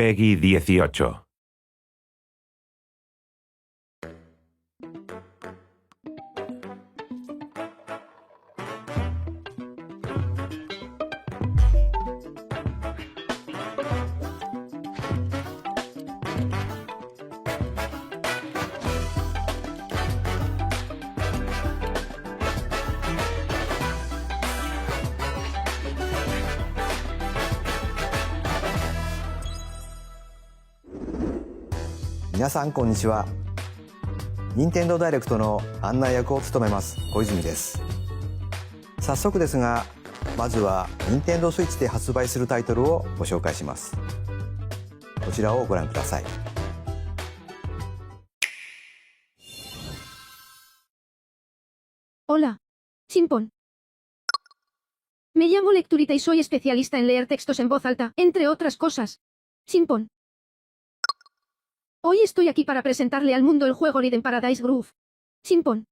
Peggy 18.皆さんこんにちは。任天堂ダイレクトの案内役を務めます小泉です。早速ですが、まずは任天堂スイッチで発売するタイトルをご紹介します。こちらをご覧ください。Hola, Chimpón. Me llamo Lecturita y soy especialista en leer textos en voz alta, entre otras cosas. Chimpón. Hoy estoy aquí para presentarle al mundo el juego Rhythm Paradise Groove. Chimpón.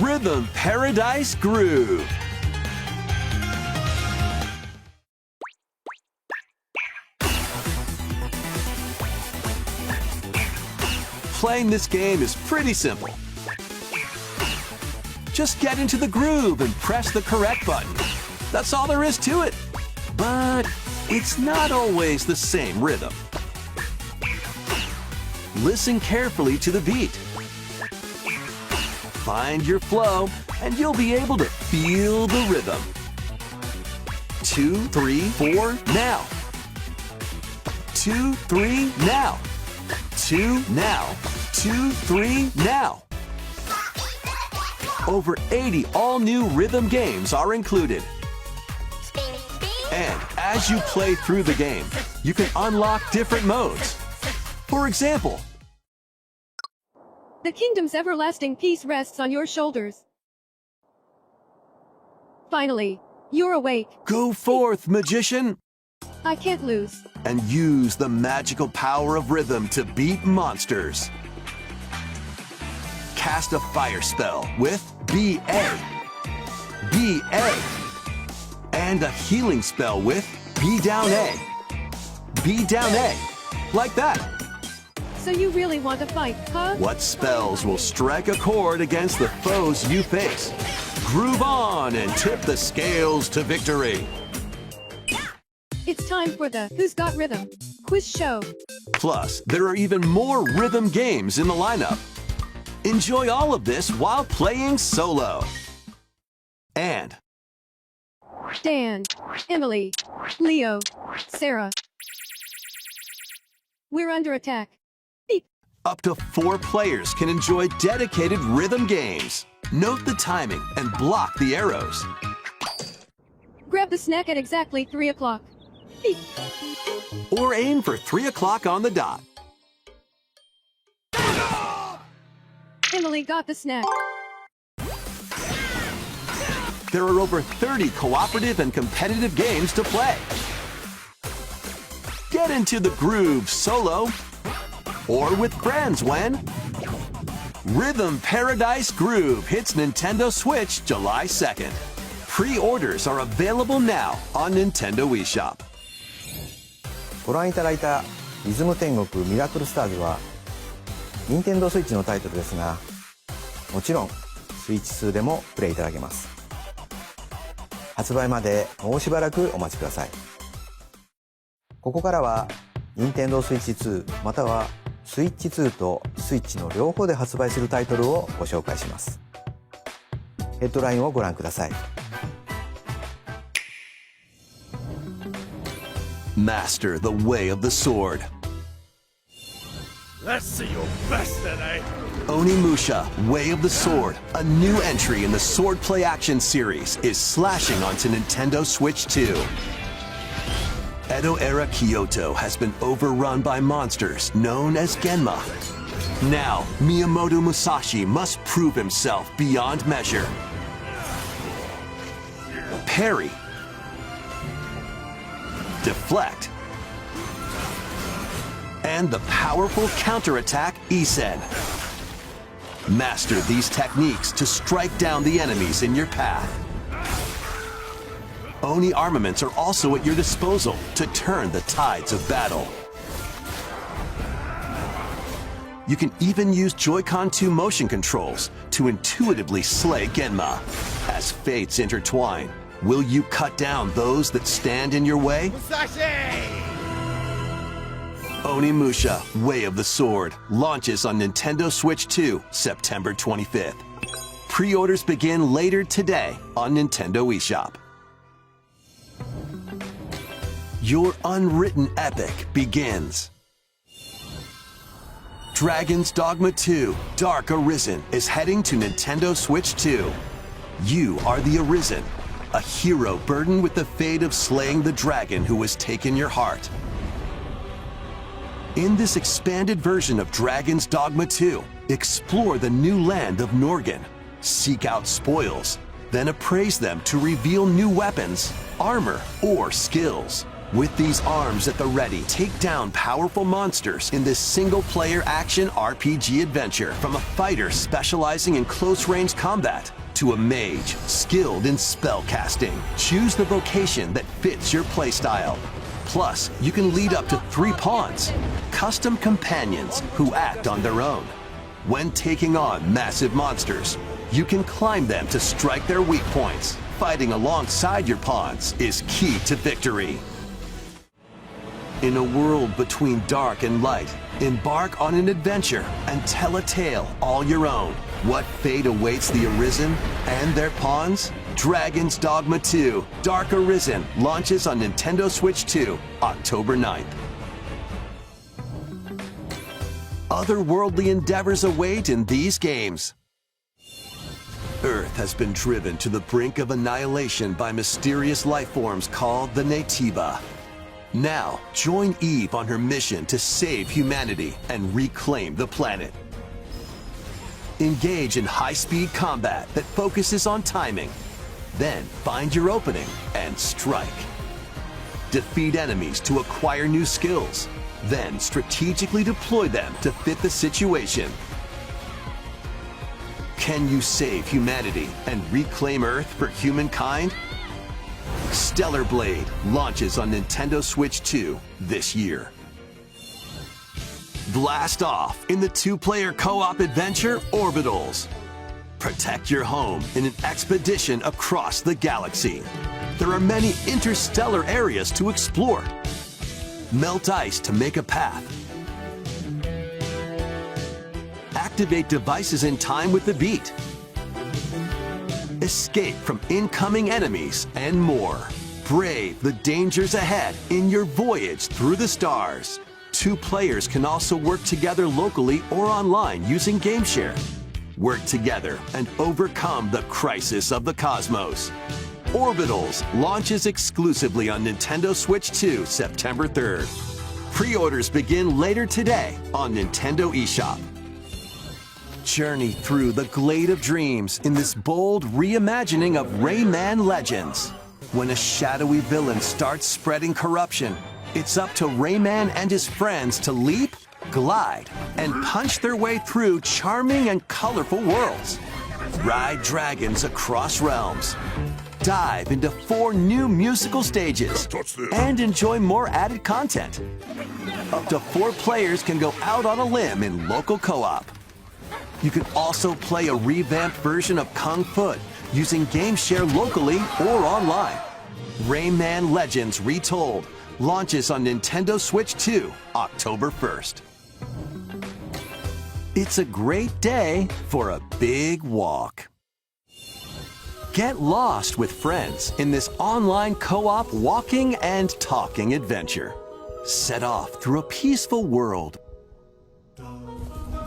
Rhythm Paradise Groove. Playing this game is pretty simple. Just get into the groove and press the correct button. That's all there is to it. But it's not always the same rhythm. Listen carefully to the beat. Find your flow, and you'll be able to feel the rhythm. 2, 3, 4, now. 2, 3, now. 2, now. 2, 3, now. Over 80 all-new rhythm games are included. And as you play through the game, you can unlock different modes. For example, The kingdom's everlasting peace rests on your shoulders. Finally, you're awake. go forth, magician, I can't lose. and use the magical power of rhythm to beat monsters. Cast a fire spell with BA, BA, and a healing spell with B down A, B down A, like that. So you really want to fight, huh? What spells will strike a chord against the foes you face? Groove on and tip the scales to victory. It's time for the Who's Got Rhythm quiz show. Plus, there are even more rhythm games in the lineup. Enjoy all of this while playing solo. And Dan, Emily, Leo, Sarah. We're under attack. Beep. up to 4 players can enjoy dedicated rhythm games. Note the timing and block the arrows. Grab the snack at exactly 3 o'clock. Beep. Or aim for 3 o'clock on the dot. Emily got the snack. There are over 30 cooperative and competitive games to play. Get into the groove solo or with friends when Rhythm Paradise Groove hits Nintendo Switch July 2nd. Pre-orders are available now on Nintendo Wii Shop. ご覧いただいたリズム天国ミラクルスターズは任天堂スイッチのタイトルですが、もちろんスイッチ2でもプレイいただけます。発売までもうしばらくお待ちください。ここからは任天堂スイッチ2またはスイッチ2とスイッチの両方で発売するタイトルをご紹介します。ヘッドラインをご覧ください。Master the way of the sword. Let's see your best today. Onimusha, Way of the Sword, a new entry in the Sword Play Action series, is slashing onto Nintendo Switch 2. Edo-era Kyoto has been overrun by monsters known as Genma. Now, Miyamoto Musashi must prove himself beyond measure. parry, deflect, and the powerful counterattack Isen. Master these techniques to strike down the enemies in your path. Oni armaments are also at your disposal to turn the tides of battle. You can even use Joy-Con 2 motion controls to intuitively slay Genma. As fates intertwine, will you cut down those that stand in your way? Onimusha, Way of the Sword, launches on Nintendo Switch 2, September 25th. Pre-orders begin later today on Nintendo eShop. Your unwritten epic begins. Dragon's Dogma 2, Dark Arisen is heading to Nintendo Switch 2. You are the Arisen, a hero burdened with the fate of slaying the dragon who has taken your heart. In this expanded version of Dragon's Dogma 2, explore the new land of Norgan, seek out spoils, then appraise them to reveal new weapons, armor, or skills. With these arms at the ready, take down powerful monsters in this single-player action RPG adventure, from a fighter specializing in close-range combat to a mage skilled in spellcasting. Choose the vocation that fits your playstyle. Plus, you can lead up to 3 pawns, custom companions who act on their own. When taking on massive monsters, you can climb them to strike their weak points. Fighting alongside your pawns is key to victory. In a world between dark and light, embark on an adventure and tell a tale all your own. What fate awaits the Arisen and their pawns? Dragon's Dogma 2, Dark Arisen, launches on Nintendo Switch 2, October 9th. Otherworldly endeavors await in these games. Earth has been driven to the brink of annihilation by mysterious lifeforms called the Naytiba. Now, join Eve on her mission to save humanity and reclaim the planet. Engage in high-speed combat that focuses on timing. Then find your opening and strike. Defeat enemies to acquire new skills. Then strategically deploy them to fit the situation. Can you save humanity and reclaim Earth for humankind? Stellar Blade launches on Nintendo Switch 2 this year. Blast off in the 2-player co-op adventure Orbitals. Protect your home in an expedition across the galaxy. There are many interstellar areas to explore. Melt ice to make a path. Activate devices in time with the beat. Escape from incoming enemies, and more. Brave the dangers ahead in your voyage through the stars. 2 players can also work together locally or online using GameShare. Work together and overcome the crisis of the cosmos. Orbitals launches exclusively on Nintendo Switch 2, September 3rd. Pre-orders begin later today on Nintendo eShop. Journey through the Glade of Dreams in this bold reimagining of Rayman Legends. When a shadowy villain starts spreading corruption, it's up to Rayman and his friends to leap, glide, and punch their way through charming and colorful worlds. Ride dragons across realms. Dive into 4 new musical stages and enjoy more added content. Up to 4 players can go out on a limb in local co-op. You can also play a revamped version of Kung Fu using GameShare locally or online. Rayman Legends Retold launches on Nintendo Switch 2, October 1st. It's a great day for a big walk. Get lost with friends in this online co-op walking and talking adventure. Set off through a peaceful world,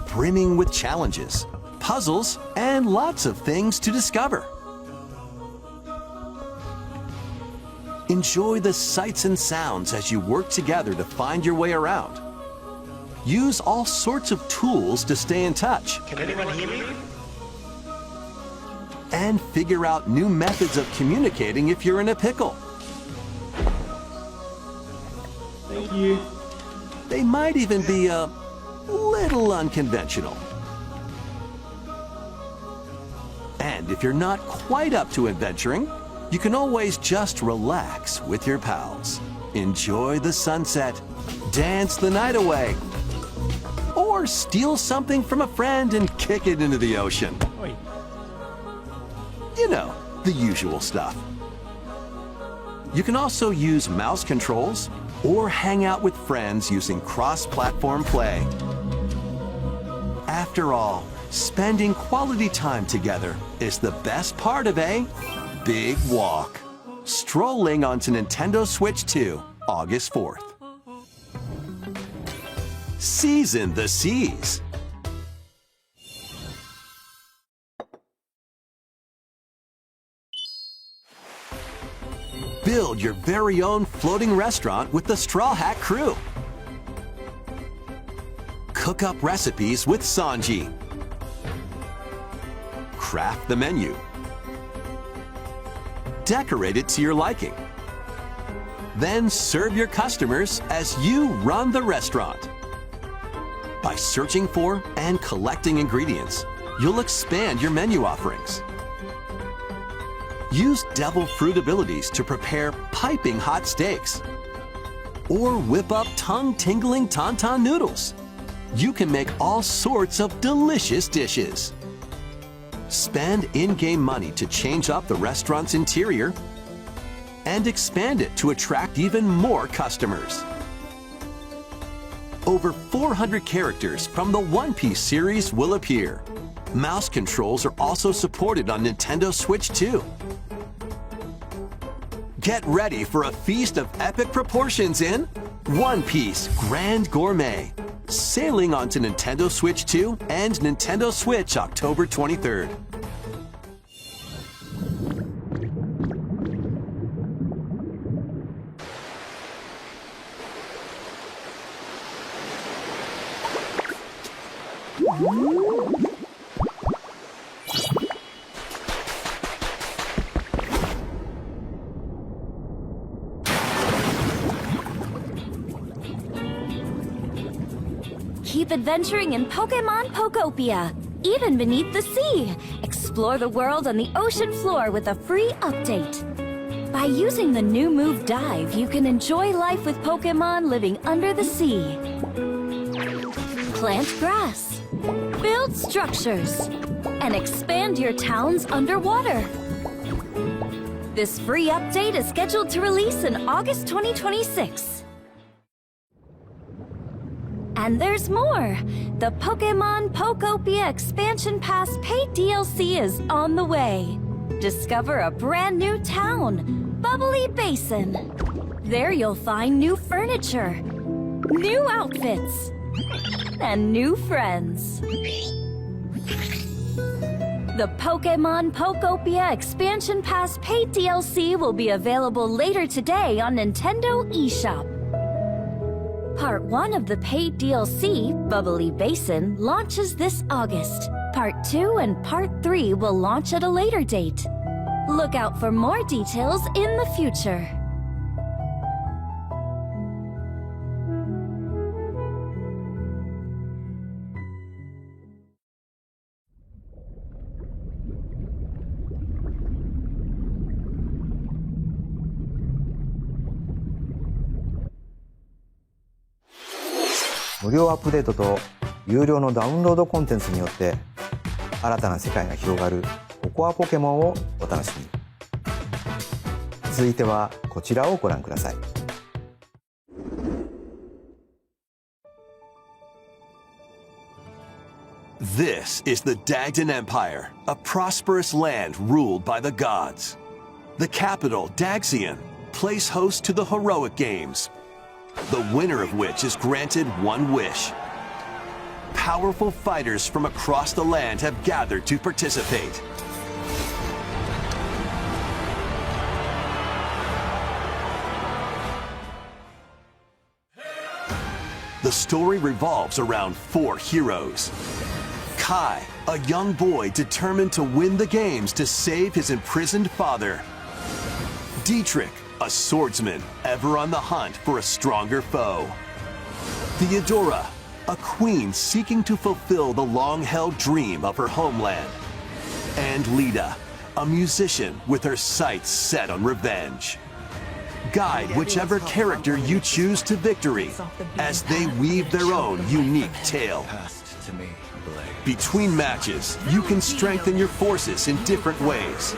brimming with challenges, puzzles, and lots of things to discover. Enjoy the sights and sounds as you work together to find your way around. Use all sorts of tools to stay in touch. Can anyone hear me? and figure out new methods of communicating if you're in a pickle. Thank you. They might even be a little unconventional. And if you're not quite up to adventuring, you can always just relax with your pals. Enjoy the sunset, dance the night away, or steal something from a friend and kick it into the ocean. Oi. You know, the usual stuff. You can also use mouse controls or hang out with friends using cross-platform play. After all, spending quality time together is the best part of a big walk. Strolling onto Nintendo Switch 2, August 4th. Season the seas. Build your very own floating restaurant with the Straw Hat crew. Cook up recipes with Sanji. Craft the menu. Decorate it to your liking. Then serve your customers as you run the restaurant. By searching for and collecting ingredients, you'll expand your menu offerings. Use devil fruit abilities to prepare piping hot steaks. Or whip up tongue-tingling tauntaun noodles. You can make all sorts of delicious dishes. Spend in-game money to change up the restaurant's interior and expand it to attract even more customers. Over 400 characters from the One Piece series will appear. Mouse controls are also supported on Nintendo Switch 2. Get ready for a feast of epic proportions in One Piece Grand Gourmet, sailing onto Nintendo Switch 2 and Nintendo Switch October 23rd. Keep adventuring in Pokemon Pokopia, even beneath the sea. Explore the world on the ocean floor with a free update. By using the new move Dive, you can enjoy life with Pokemon living under the sea. Plant grass, build structures, and expand your towns underwater. This free update is scheduled to release in August 2026. And there's more! The Pokemon Pokopia Expansion Pass paid DLC is on the way. Discover a brand new town, Bubbly Basin. There you'll find new furniture, new outfits, and new friends. The Pokemon Pokopia Expansion Pass paid DLC will be available later today on Nintendo eShop. Part 1 of the paid DLC, Bubbly Basin, launches this August. Part 2 and Part 3 will launch at a later date. Look out for more details in the future.無料アップデートと有料のダウンロードコンテンツによって新たな世界が広がるココアポケモンをお楽しみに。続いてはこちらをご覧ください。This is the Dagdan Empire, a prosperous land ruled by the gods. The capital, Daxian, plays host to the heroic games, the winner of which is granted one wish. Powerful fighters from across the land have gathered to participate. The story revolves around 4 heroes: Kai, a young boy determined to win the games to save his imprisoned father. Dietrich, a swordsman ever on the hunt for a stronger foe. Theodora, a queen seeking to fulfill the long-held dream of her homeland. And Lita, a musician with her sights set on revenge. Guide whichever character you choose to victory as they weave their own unique tale. Between matches, you can strengthen your forces in different ways.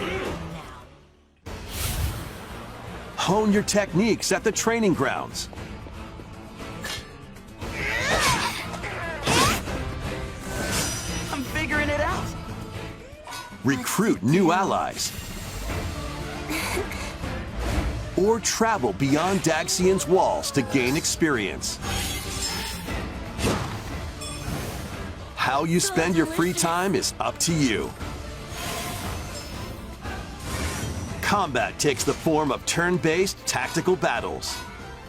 Hone your techniques at the training grounds. I'm figuring it out. Recruit new allies. Or travel beyond Daxian's walls to gain experience. How you spend your free time is up to you. Combat takes the form of turn-based tactical battles.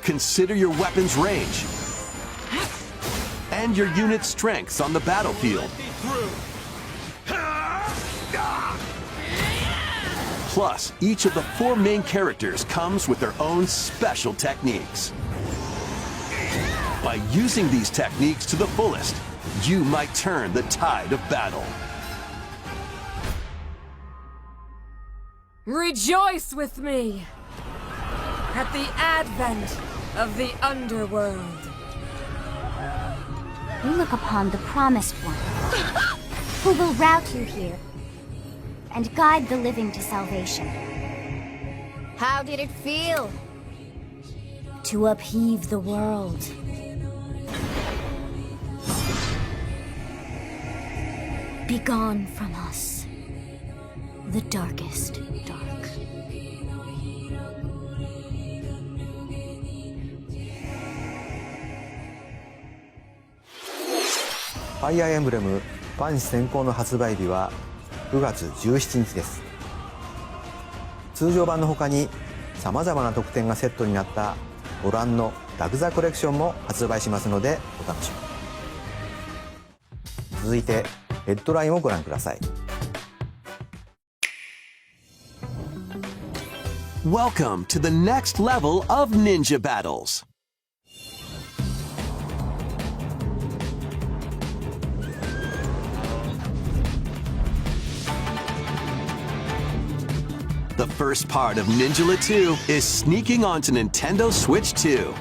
Consider your weapon's range and your unit's strengths on the battlefield. Plus, each of the 4 main characters comes with their own special techniques. By using these techniques to the fullest, you might turn the tide of battle. Rejoice with me at the advent of the underworld. We look upon the Promised One, who will route you here and guide the living to salvation. How did it feel to upheave the world? Begone from us, the darkest dark. ファイアーエンブレム万死先行の発売日は9月17日です。通常版の他にさまざまな特典がセットになったご覧のラグザコレクションも発売しますのでお楽しみに。続いてヘッドラインをご覧ください。Welcome to the next level of ninja battles. The first part of Ninja 2 is sneaking onto Nintendo Switch 2.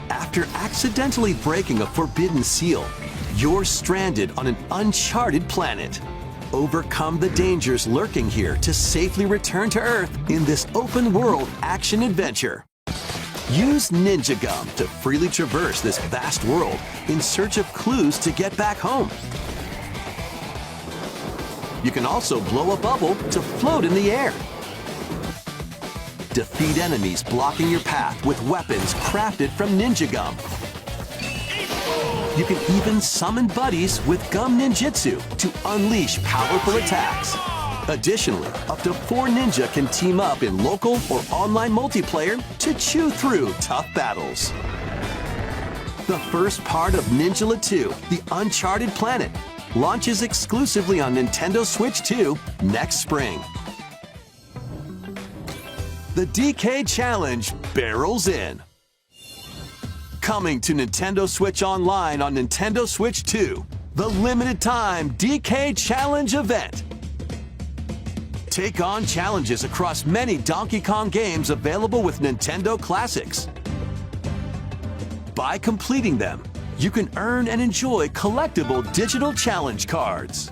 After accidentally breaking a forbidden seal, you're stranded on an uncharted planet. Overcome the dangers lurking here to safely return to Earth in this open-world action-adventure. Use Ninja Gum to freely traverse this vast world in search of clues to get back home. You can also blow a bubble to float in the air. Defeat enemies blocking your path with weapons crafted from Ninja Gum. You can even summon buddies with Gum Ninjutsu to unleash powerful attacks. Additionally, up to 4 ninja can team up in local or online multiplayer to chew through tough battles. The first part of Ninja 2, The Uncharted Planet, launches exclusively on Nintendo Switch 2 next spring. The DK Challenge barrels in. Coming to Nintendo Switch Online on Nintendo Switch 2, the limited time DK Challenge event. Take on challenges across many Donkey Kong games available with Nintendo Classics. By completing them, you can earn and enjoy collectible digital challenge cards.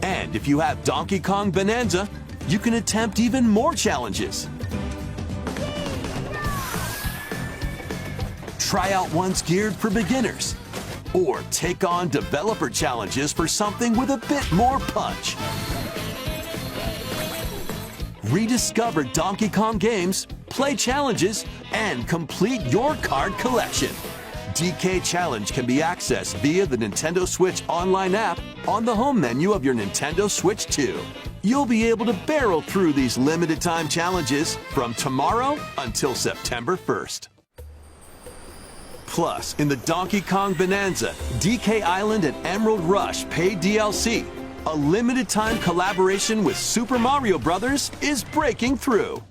And if you have Donkey Kong Bonanza, you can attempt even more challenges. Try out ones geared for beginners, or take on developer challenges for something with a bit more punch. Rediscover Donkey Kong games, play challenges, and complete your card collection. DK Challenge can be accessed via the Nintendo Switch Online app on the home menu of your Nintendo Switch 2. You'll be able to barrel through these limited time challenges from tomorrow until September 1st. Plus, in the Donkey Kong Bonanza, DK Island and Emerald Rush paid DLC, a limited-time collaboration with Super Mario Bros. Is breaking through.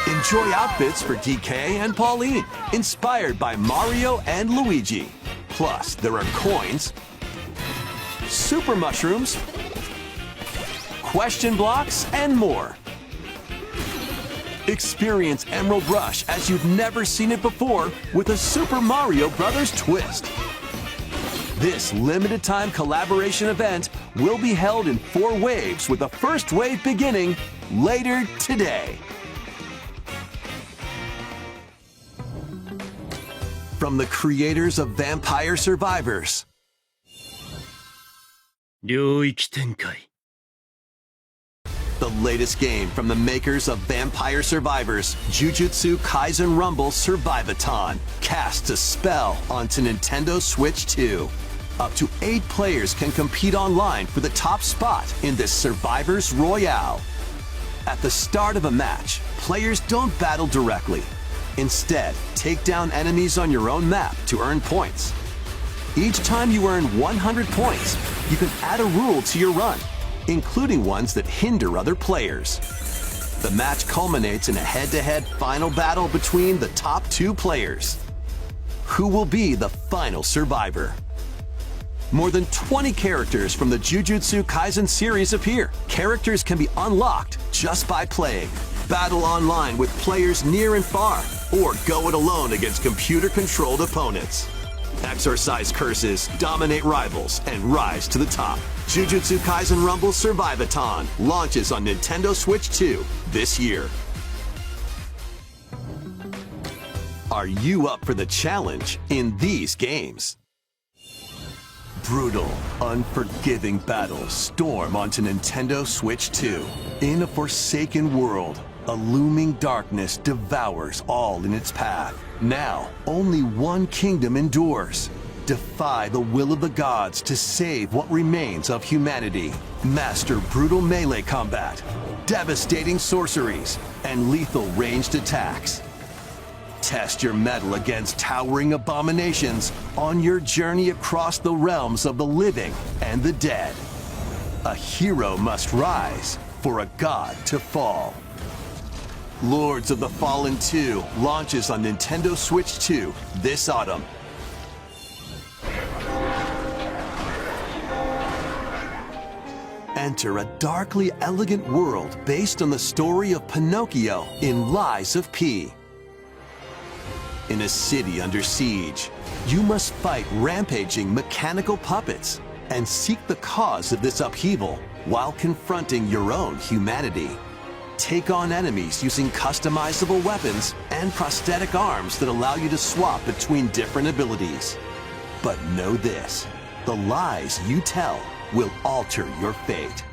Enjoy outfits for DK and Pauline, inspired by Mario and Luigi. Plus, there are coins, super mushrooms, question blocks, and more. Experience Emerald Rush as you've never seen it before with a Super Mario Bros. Twist. This limited-time collaboration event will be held in 4 waves, with the first wave beginning later today. From the creators of Vampire Survivors. 領域展開 The latest game from the makers of Vampire Survivors, Jujutsu Kaisen Rumble Survivathon, casts a spell onto Nintendo Switch 2. Up to 8 players can compete online for the top spot in this Survivors Royale. At the start of a match, players don't battle directly. Instead, take down enemies on your own map to earn points. Each time you earn 100 points, you can add a rule to your run, including ones that hinder other players. The match culminates in a head-to-head final battle between the top 2 players. Who will be the final survivor? More than 20 characters from the Jujutsu Kaisen series appear. Characters can be unlocked just by playing. Battle online with players near and far, or go it alone against computer-controlled opponents. Exorcise curses, dominate rivals, and rise to the top. Jujutsu Kaisen Rumble Survivathon launches on Nintendo Switch 2 this year. Are you up for the challenge in these games? Brutal, unforgiving battles storm onto Nintendo Switch 2. In a forsaken world, a looming darkness devours all in its path. Now, only one kingdom endures. Defy the will of the gods to save what remains of humanity. Master brutal melee combat, devastating sorceries, and lethal ranged attacks. Test your mettle against towering abominations on your journey across the realms of the living and the dead. A hero must rise for a god to fall. Lords of the Fallen 2 launches on Nintendo Switch 2 this autumn. Enter a darkly elegant world based on the story of Pinocchio in Lies of P. In a city under siege, you must fight rampaging mechanical puppets and seek the cause of this upheaval while confronting your own humanity. Take on enemies using customizable weapons and prosthetic arms that allow you to swap between different abilities. But know this, the lies you tell will alter your fate.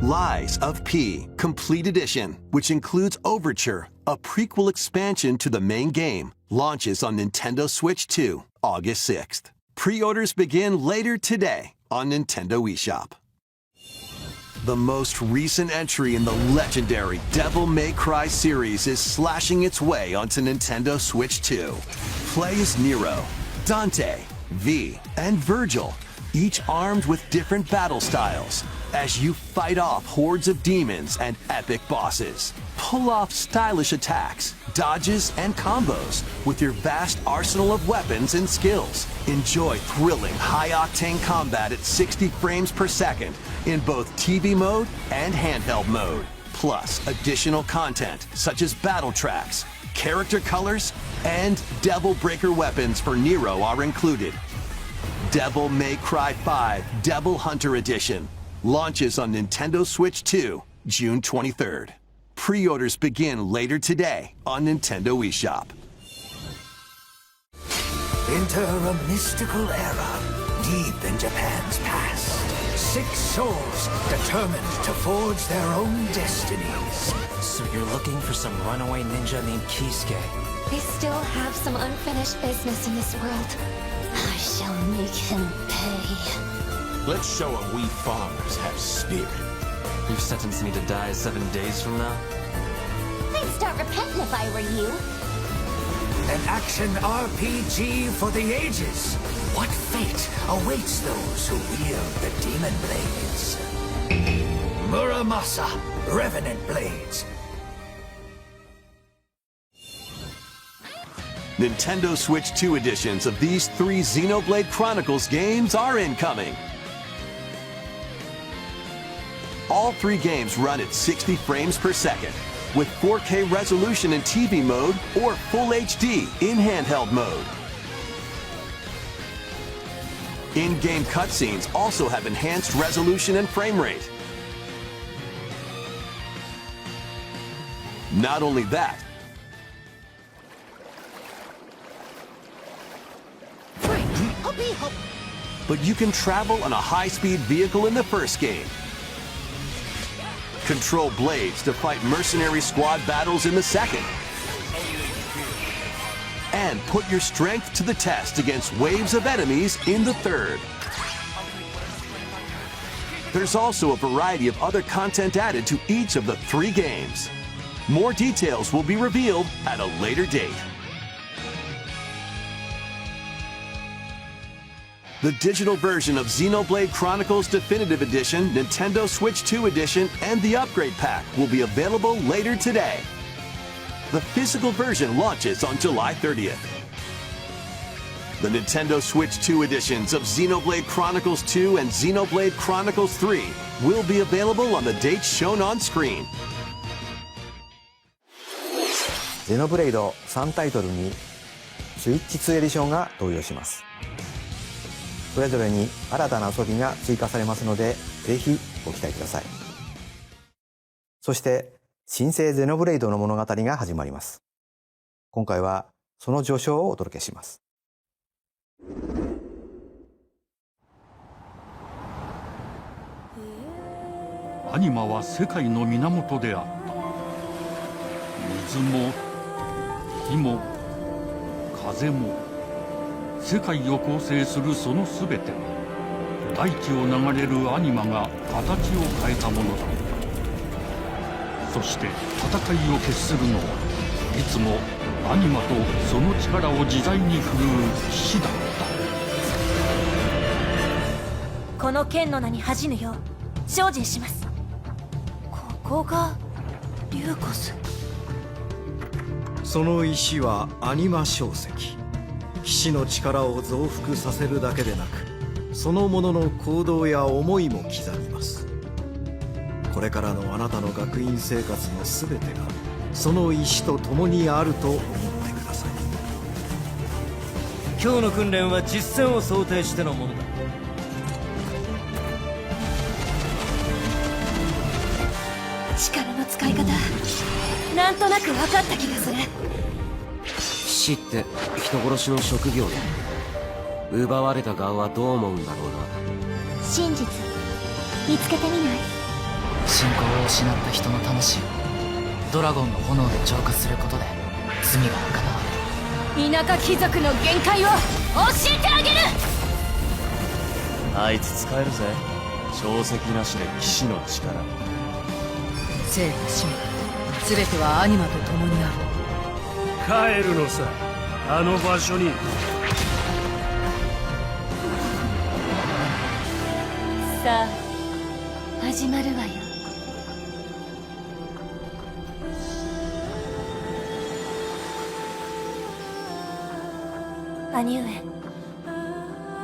Lies of P Complete Edition, which includes Overture, a prequel expansion to the main game, launches on Nintendo Switch 2, August 6th. Pre-orders begin later today on Nintendo eShop. The most recent entry in the legendary Devil May Cry series is slashing its way onto Nintendo Switch 2. Play as Nero, Dante, V, and Virgil, each armed with different battle styles, as you fight off hordes of demons and epic bosses. Pull off stylish attacks, dodges, and combos with your vast arsenal of weapons and skills. Enjoy thrilling, high-octane combat at 60 frames per second in both TV mode and handheld mode. Plus, additional content such as battle tracks, character colors, and Devil Breaker weapons for Nero are included. Devil May Cry 5 Devil Hunter Edition launches on Nintendo Switch 2, June 23rd. Pre-orders begin later today on Nintendo eShop. Enter a mystical era deep in Japan's past. 6 souls determined to forge their own destinies. So you're looking for some runaway ninja named Kisuke? I still have some unfinished business in this world. I shall make him pay. Let's show him we farmers have spirit. You've sentenced me to die 7 days from now? I'd start repenting if I were you. An action RPG for the ages. What fate awaits those who wield the demon blades? Muramasa, Revenant Blades. Nintendo Switch 2 editions of these 3 Xenoblade Chronicles games are incoming. All 3 games run at 60 frames per second, with 4K resolution in TV mode or Full HD in handheld mode. In-game cutscenes also have enhanced resolution and frame rate. Not only that, but you can travel on a high-speed vehicle in the first game, control blades to fight mercenary squad battles in the second, and put your strength to the test against waves of enemies in the third. There's also a variety of other content added to each of the 3 games. More details will be revealed at a later date. The digital version of Xenoblade Chronicles Definitive Edition, Nintendo Switch 2 Edition, and the Upgrade Pack will be available later today. The physical version launches on July 30th. The Nintendo Switch 2 editions of Xenoblade Chronicles 2 and Xenoblade Chronicles 3 will be available on the dates shown on screen. ゼノブレイド3タイトルにスイッチ2エディションが登場します。それぞれに新たな遊びが追加されますので、ぜひご期待ください。そして新生ゼノブレイドの物語が始まります。今回はその序章をお届けします。アニマは世界の源であった。水も火も風も世界を構成するそのすべてが大地を流れるアニマが形を変えたものだ。そして戦いを決するのはいつもアニマとその力を自在に振るう騎士だった。この剣の名に恥じぬよう精進します。ここがリューコス。その石はアニマ晶石。騎士の力を増幅させるだけでなく、そのものの行動や思いも刻みます。これからのあなたの学院生活の全てがその石と共にあると思ってください。今日の訓練は実戦を想定してのものだ。力の使い方なんとなく分かった気がする。騎士って人殺しの職業だ。奪われた側はどう思うんだろうな。真実見つけてみない？信仰を失った人の魂をドラゴンの炎で浄化することで罪が賄われる。田舎貴族の限界を教えてあげる。あいつ使えるぜ。証石なしで騎士の力。生と死も全てはアニマと共にある。帰るのさ、あの場所に。さあ始まるわよ。兄上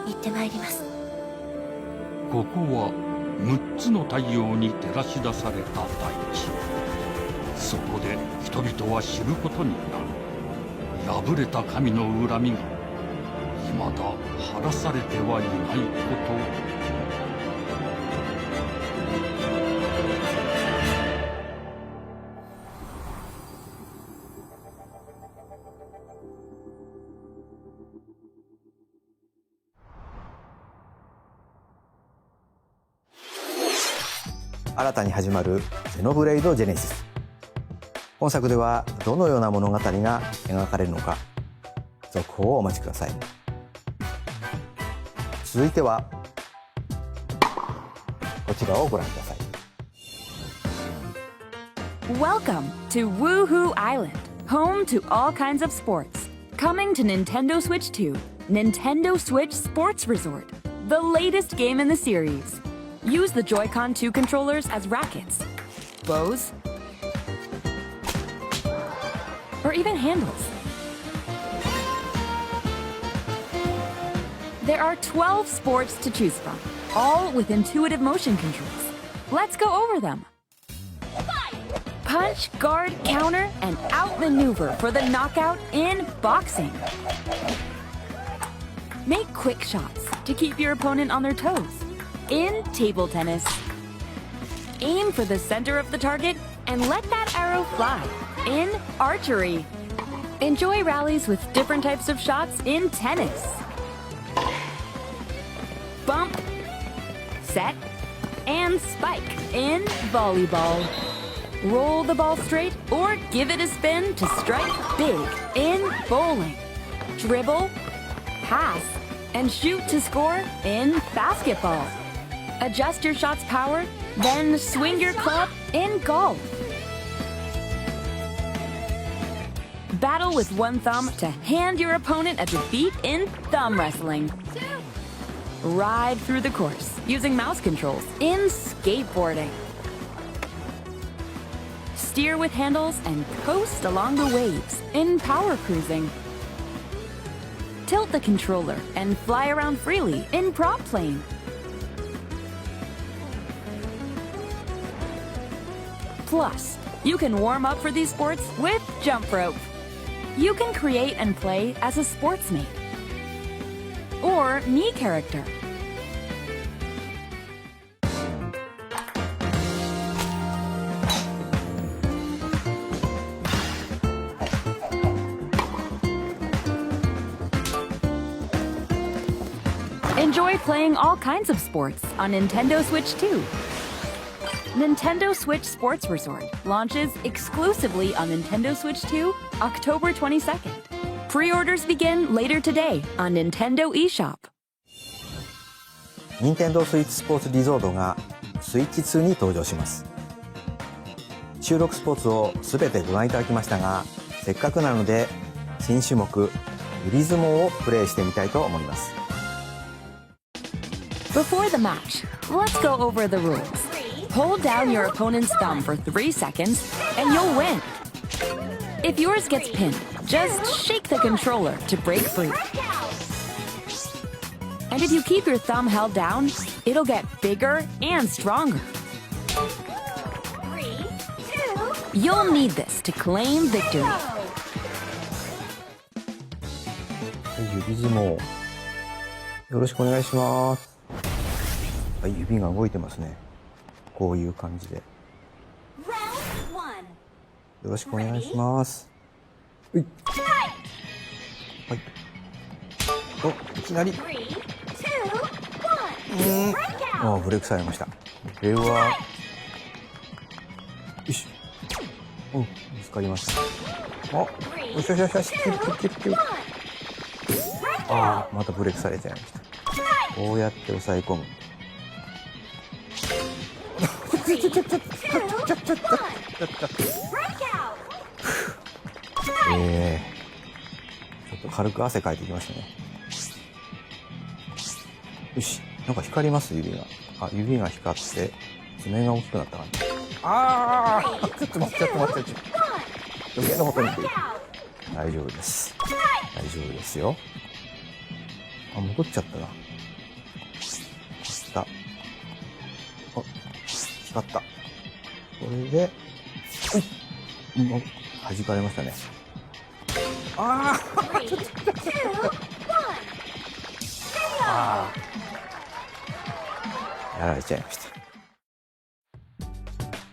行ってまいります。ここは6つの太陽に照らし出された大地。そこで人々は知ることになる。破れた神の恨みが未だ晴らされてはいないこと。新たに始まるゼノブレイドジェネシス。本作ではどのような物語が描かれるのか、続報をお待ちください。続いてはこちらをご覧ください。 Welcome to Woohoo Island, home to all kinds of sports. Coming to Nintendo Switch 2, Nintendo Switch Sports Resort, the latest game in the series. Use the Joy-Con 2 controllers as rackets, bows, or even handles. There are 12 sports to choose from, all with intuitive motion controls. Let's go over them. Punch, guard, counter, and outmaneuver for the knockout in boxing. Make quick shots to keep your opponent on their toes in table tennis. Aim for the center of the target and let that arrow fly in archery. Enjoy rallies with different types of shots in tennis. Bump, set, and spike in volleyball. Roll the ball straight or give it a spin to strike big in bowling. Dribble, pass, and shoot to score in basketball. Adjust your shot's power, then swing your club in golf. Battle with one thumb to hand your opponent a defeat in thumb wrestling. Ride through the course using mouse controls in skateboarding. Steer with handles and coast along the waves in power cruising. Tilt the controller and fly around freely in prop plane. Plus, you can warm up for these sports with jump rope. You can create and play as a sportsmate or Mii character. Enjoy playing all kinds of sports on Nintendo Switch 2. Nintendo Switch Sports Resort launches exclusively on Nintendo Switch 2, October 22nd. Pre-orders begin later today on Nintendo eShop. 任天堂スイッチスポーツリゾートがスイッチ2に登場します。収録スポーツをすべてご覧いただきましたが、せっかくなので新種目グリズモをプレイしてみたいと思います。Before the match, let's go over the rules. Hold down your opponent's thumb for 3 seconds, and you'll win. If yours gets pinned, just shake the controller to break free. And if you keep your thumb held down, it'll get bigger and stronger. You'll need this to claim victory. 指相撲。よろしくお願いします。はい、指が動いてますね。こういう感じで。よろしくお願いします。はい。はい。お、いきなり。あ、ブレークされました。これは。よし。うん、見つかりました。よしよしよしよし。ああ、またブレークされちゃいました。こうやって押さえ込む。ちょっと軽く汗かいてきましたね。よし、なんか光ります指が。あ、指が光って爪が大きくなった感じ。ああ、ちょっと待って。余計なことにくる。大丈夫です。大丈夫ですよ。あ、戻っちゃったな。光った。これで、弾かれましたね。ああ、やられちゃいました。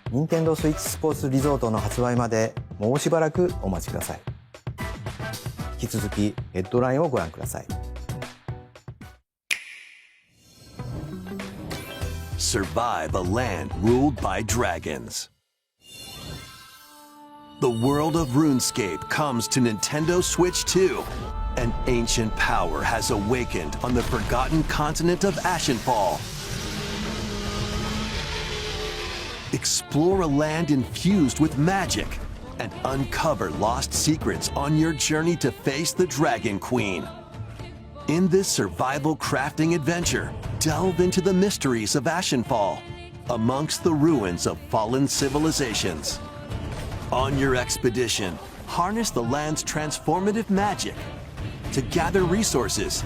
任天堂スイッチスポーツリゾートの発売までもうしばらくお待ちください。引き続きヘッドラインをご覧ください。Survive a land ruled by dragons. The world of RuneScape comes to Nintendo Switch 2. An ancient power has awakened on the forgotten continent of Ashenfall. Explore a land infused with magic and uncover lost secrets on your journey to face the Dragon Queen. In this survival crafting adventure, delve into the mysteries of Ashenfall, amongst the ruins of fallen civilizations. On your expedition, harness the land's transformative magic to gather resources,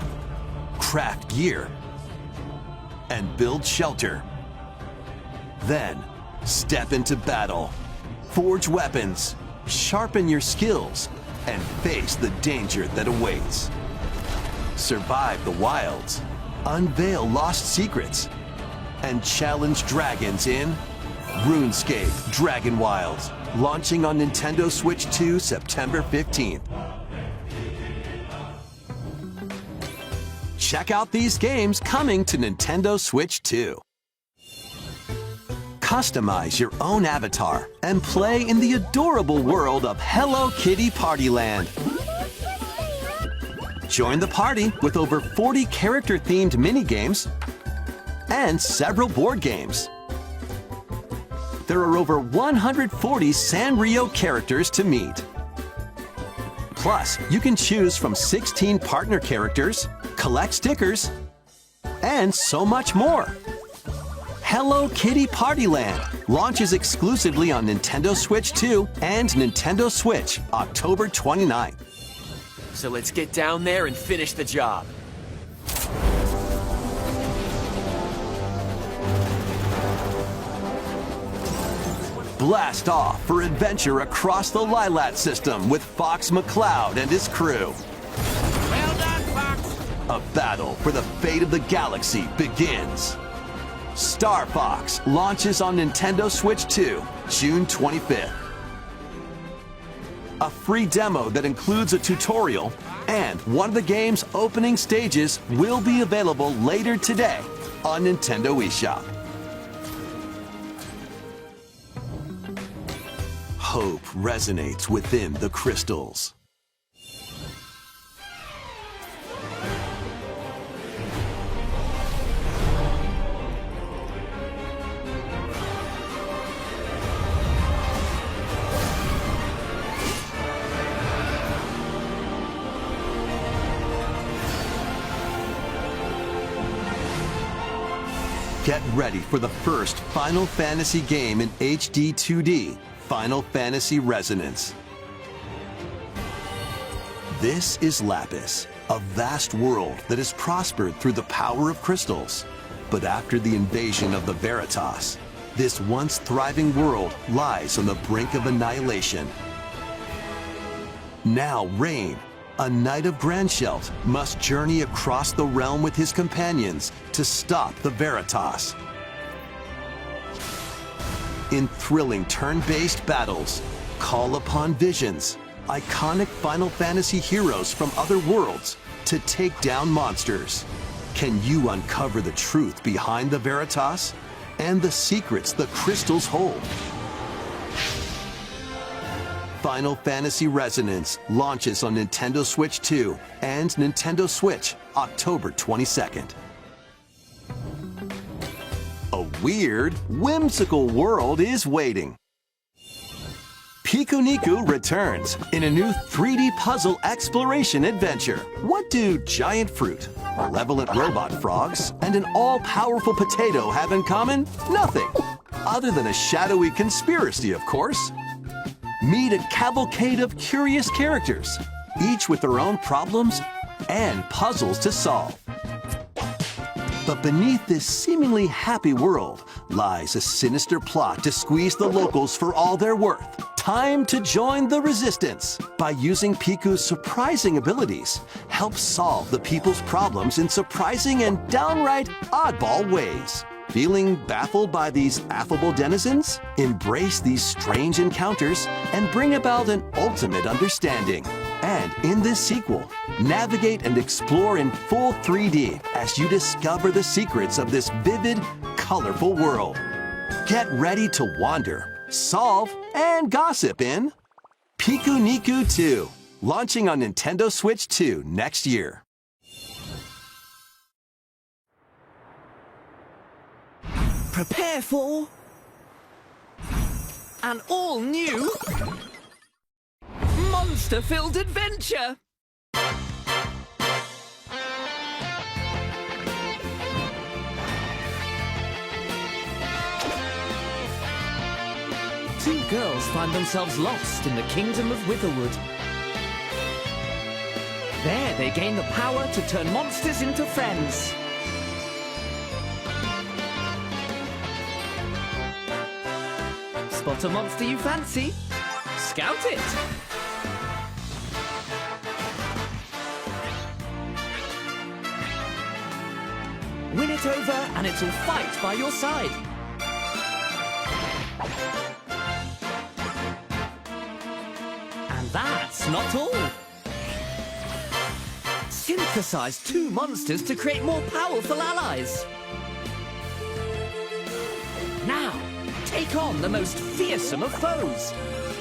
craft gear, and build shelter. Then, step into battle, forge weapons, sharpen your skills, and face the danger that awaits. Survive the wilds, unveil lost secrets, and challenge dragons in RuneScape Dragon Wilds, launching on Nintendo Switch 2 September 15th. Check out these games coming to Nintendo Switch 2. Customize your own avatar and play in the adorable world of Hello Kitty Partyland. Join the party with over 40 character-themed minigames and several board games. There are over 140 Sanrio characters to meet. Plus, you can choose from 16 partner characters, collect stickers, and so much more. Hello Kitty Partyland launches exclusively on Nintendo Switch 2 and Nintendo Switch October 29th. So let's get down there and finish the job. Blast off for adventure across the Lilat system with Fox McCloud and his crew. Well done, Fox! A battle for the fate of the galaxy begins. Star Fox launches on Nintendo Switch 2, June 25th. A free demo that includes a tutorial and one of the game's opening stages will be available later today on Nintendo eShop. Hope resonates within the crystals. Get ready for the first Final Fantasy game in HD 2D, Final Fantasy Resonance. This is Lapis, a vast world that has prospered through the power of crystals. But after the invasion of the Veritas, this once thriving world lies on the brink of annihilation. Now Rain, a knight of Grandshelt, must journey across the realm with his companions to stop the Veritas. In thrilling turn-based battles, call upon visions, iconic Final Fantasy heroes from other worlds to take down monsters. Can you uncover the truth behind the Veritas and the secrets the crystals hold? Final Fantasy Resonance launches on Nintendo Switch 2 and Nintendo Switch October 22nd. A weird, whimsical world is waiting. Pikuniku returns in a new 3D puzzle exploration adventure. What do giant fruit, malevolent robot frogs, and an all-powerful potato have in common? Nothing, other than a shadowy conspiracy, of course. Meet a cavalcade of curious characters, each with their own problems and puzzles to solve. But beneath this seemingly happy world lies a sinister plot to squeeze the locals for all they're worth. Time to join the resistance. By using Piku's surprising abilities, help solve the people's problems in surprising and downright oddball ways. Feeling baffled by these affable denizens? Embrace these strange encounters and bring about an ultimate understanding. And in this sequel, navigate and explore in full 3D as you discover the secrets of this vivid, colorful world. Get ready to wander, solve, and gossip in Pikuniku 2, launching on Nintendo Switch 2 next year. Prepare for an all-new monster-filled adventure! Two girls find themselves lost in the kingdom of Witherwood. There they gain the power to turn monsters into friends. Spot a monster you fancy? Scout it! Win it over and it'll fight by your side. And that's not all. Synthesize two monsters to create more powerful allies. Now, take on the most fearsome of foes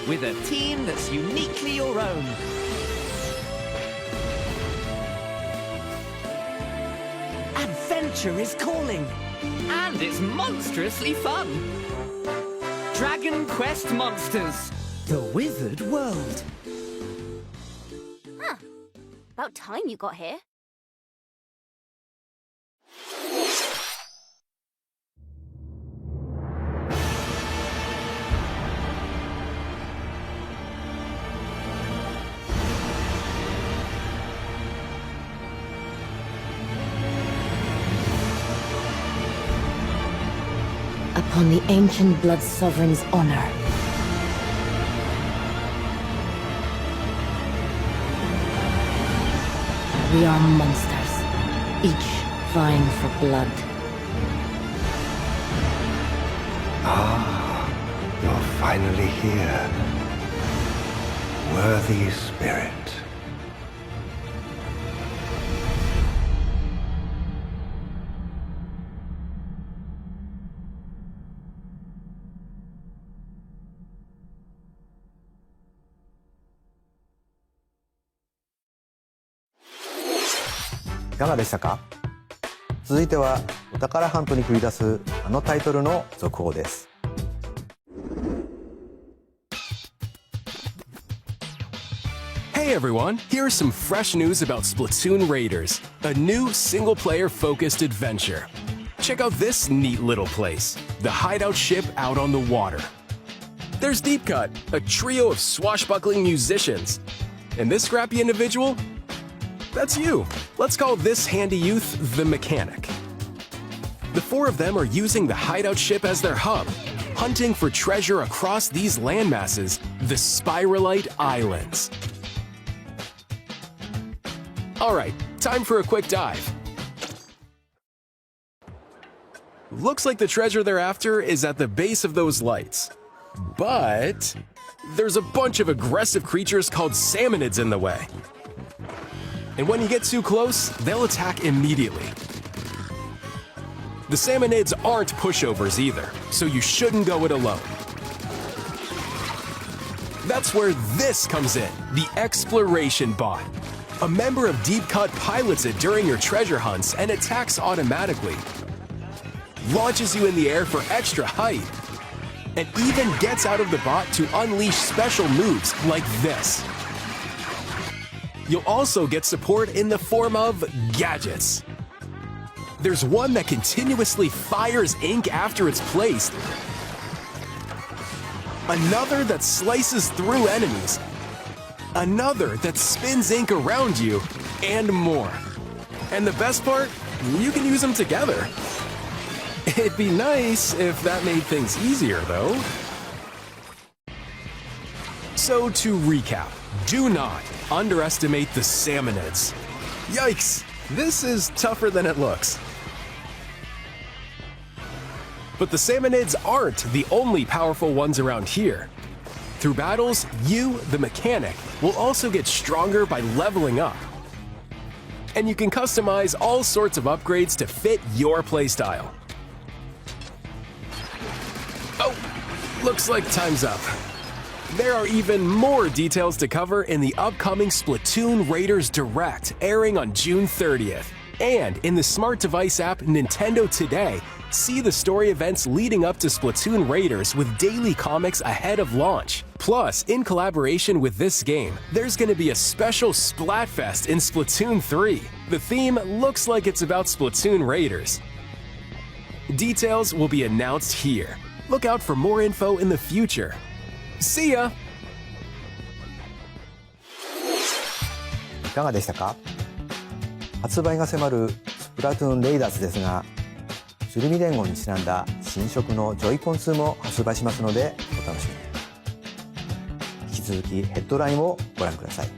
with a team that's uniquely your own. Adventure is calling, and it's monstrously fun. Dragon Quest Monsters, the Withered World. Huh. About time you got here. Upon the ancient blood sovereign's honor. We are monsters, each vying for blood. Ah, you're finally here. Worthy spirit.いかがでしたか？続いてはお宝ハントに繰り出すあのタイトルの続報です。Hey everyone, here is some fresh news about Splatoon Raiders, a new single-player focused adventure. Check out this neat little place, the hideout ship out on the water. There's Deep Cut, a trio of swashbuckling musicians. And this scrappy individual? That's you. Let's call this handy youth the Mechanic. The four of them are using the hideout ship as their hub, hunting for treasure across these landmasses, the Spiralite Islands. Alright, time for a quick dive. Looks like the treasure they're after is at the base of those lights. But there's a bunch of aggressive creatures called salmonids in the way. And when you get too close, they'll attack immediately. The salmonids aren't pushovers either, so you shouldn't go it alone. That's where this comes in, the Exploration Bot. A member of Deep Cut pilots it during your treasure hunts and attacks automatically. Launches you in the air for extra height. And even gets out of the bot to unleash special moves like this. You'll also get support in the form of gadgets. There's one that continuously fires ink after it's placed. Another that slices through enemies. Another that spins ink around you, and more. And the best part? You can use them together. It'd be nice if that made things easier, though. So to recap, do not underestimate the salmonids. Yikes, this is tougher than it looks. But the salmonids aren't the only powerful ones around here. Through battles, you, the Mechanic, will also get stronger by leveling up. And you can customize all sorts of upgrades to fit your playstyle. Oh, looks like time's up. There are even more details to cover in the upcoming Splatoon Raiders Direct, airing on June 30th. And in the smart device app Nintendo Today, see the story events leading up to Splatoon Raiders with daily comics ahead of launch. Plus, in collaboration with this game, there's going to be a special Splatfest in Splatoon 3. The theme looks like it's about Splatoon Raiders. Details will be announced here. Look out for more info in the future. See ya! いかがでしたか？発売が迫るスプラトゥーンレイダーズですが、鶴見連合にちなんだ新色のジョイコン2も発売しますのでお楽しみに。引き続きヘッドラインをご覧ください。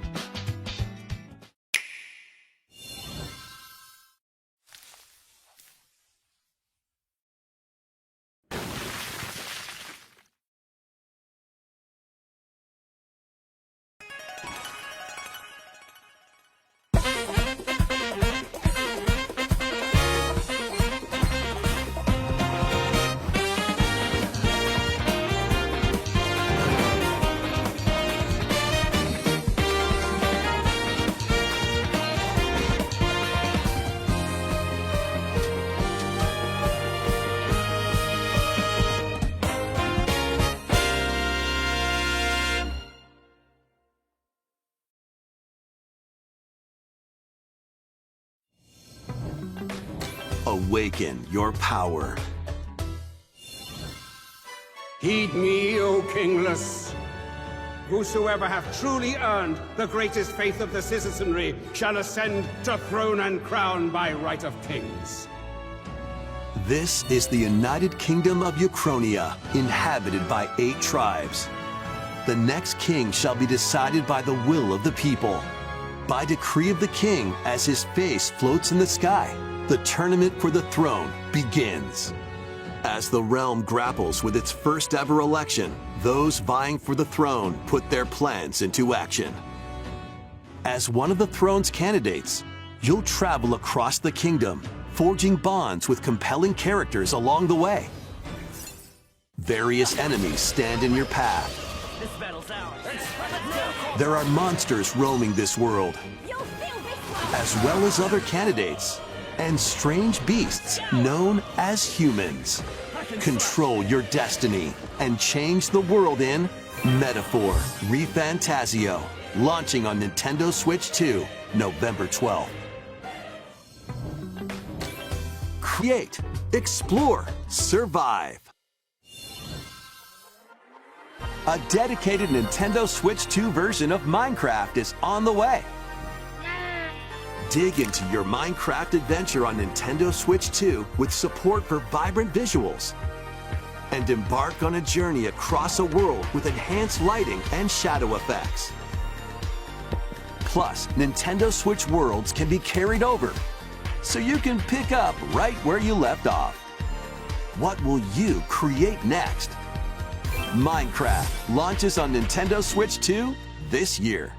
Awaken your power. Heed me, O kingless. Whosoever hath truly earned the greatest faith of the citizenry shall ascend to throne and crown by right of kings. This is the United Kingdom of Uchronia, inhabited by 8 tribes. The next king shall be decided by the will of the people. By decree of the king, as his face floats in the sky, the tournament for the throne begins. As the realm grapples with its first ever election, those vying for the throne put their plans into action. As one of the throne's candidates, you'll travel across the kingdom, forging bonds with compelling characters along the way. Various enemies stand in your path. There are monsters roaming this world, as well as other candidates and strange beasts known as humans. Control your destiny and change the world in Metaphor ReFantazio, launching on Nintendo Switch 2, November 12th. Create, explore, survive. A dedicated Nintendo Switch 2 version of Minecraft is on the way. Dig into your Minecraft adventure on Nintendo Switch 2 with support for vibrant visuals. And embark on a journey across a world with enhanced lighting and shadow effects. Plus, Nintendo Switch worlds can be carried over, so you can pick up right where you left off. What will you create next? Minecraft launches on Nintendo Switch 2 this year.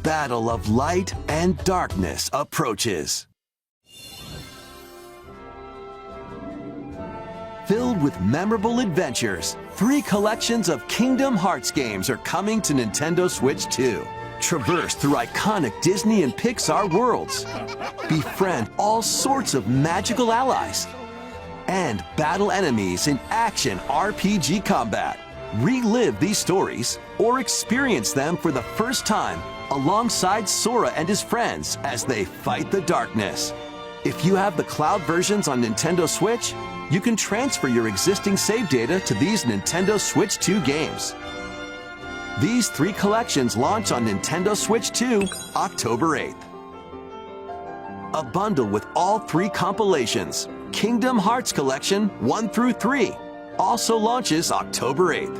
battle of light and darkness approaches. Filled with memorable adventures, 3 collections of Kingdom Hearts games are coming to Nintendo Switch 2. Traverse through iconic Disney and Pixar worlds. Befriend all sorts of magical allies. And battle enemies in action RPG combat. Relive these stories or experience them for the first time alongside Sora and his friends as they fight the darkness. If you have the cloud versions on Nintendo Switch, you can transfer your existing save data to these Nintendo Switch 2 games. These 3 collections launch on Nintendo Switch 2 October 8th. A bundle with all 3 compilations, Kingdom Hearts Collection 1 through 3, also launches October 8th.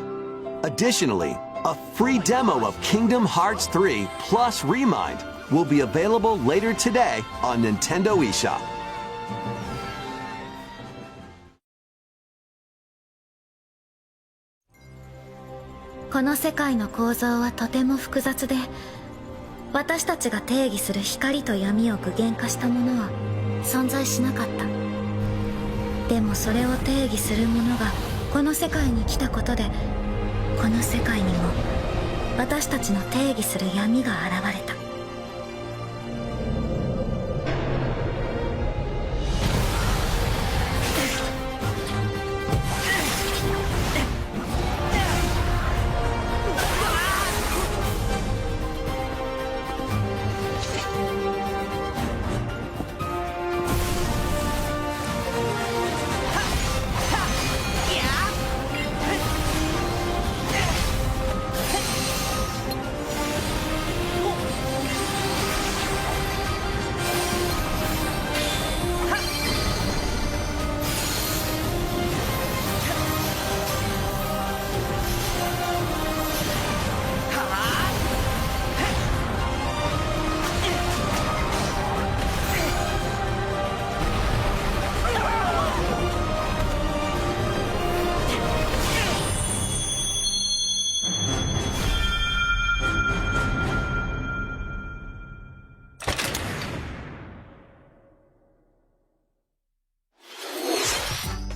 Additionally, a free demo of Kingdom Hearts 3 plus Remind will be available later today on Nintendo eShop. この世界の構造はとても複雑で、私たちが定義する光と闇を具現化したものは存在しなかった。でもそれを定義するものがこの世界に来たことで、この世界にも私たちの定義する闇が現れた。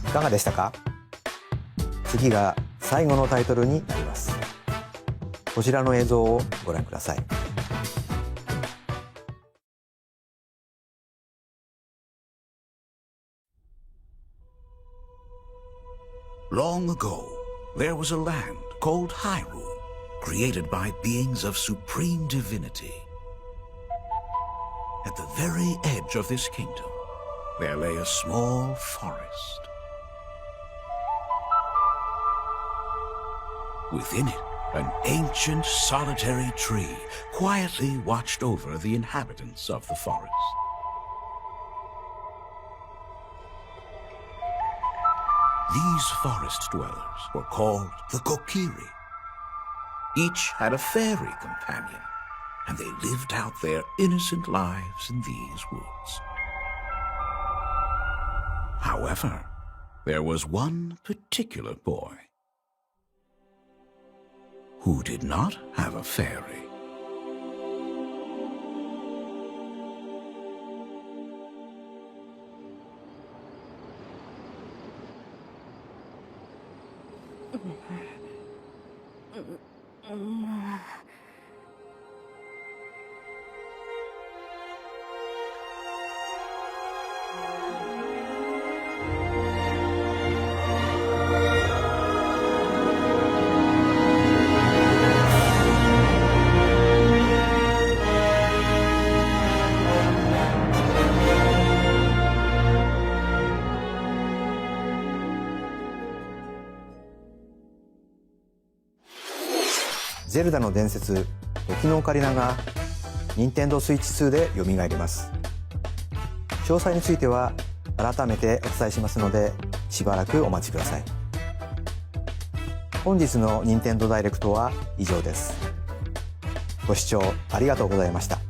いかがでしたか？次が最後のタイトルになります。こちらの映像をご覧ください。Long ago, there was a land called Hyrule, created by beings of supreme divinity. At the very edge of this kingdom, there lay a small forest. Within it, an ancient solitary tree quietly watched over the inhabitants of the forest. These forest dwellers were called the Kokiri. Each had a fairy companion, and they lived out their innocent lives in these woods. However, there was one particular boy who did not have a fairy.ゼルダの伝説、時のオカリナが任天堂スイッチ2で蘇ります。詳細については改めてお伝えしますので、しばらくお待ちください。本日の任天堂ダイレクトは以上です。ご視聴ありがとうございました。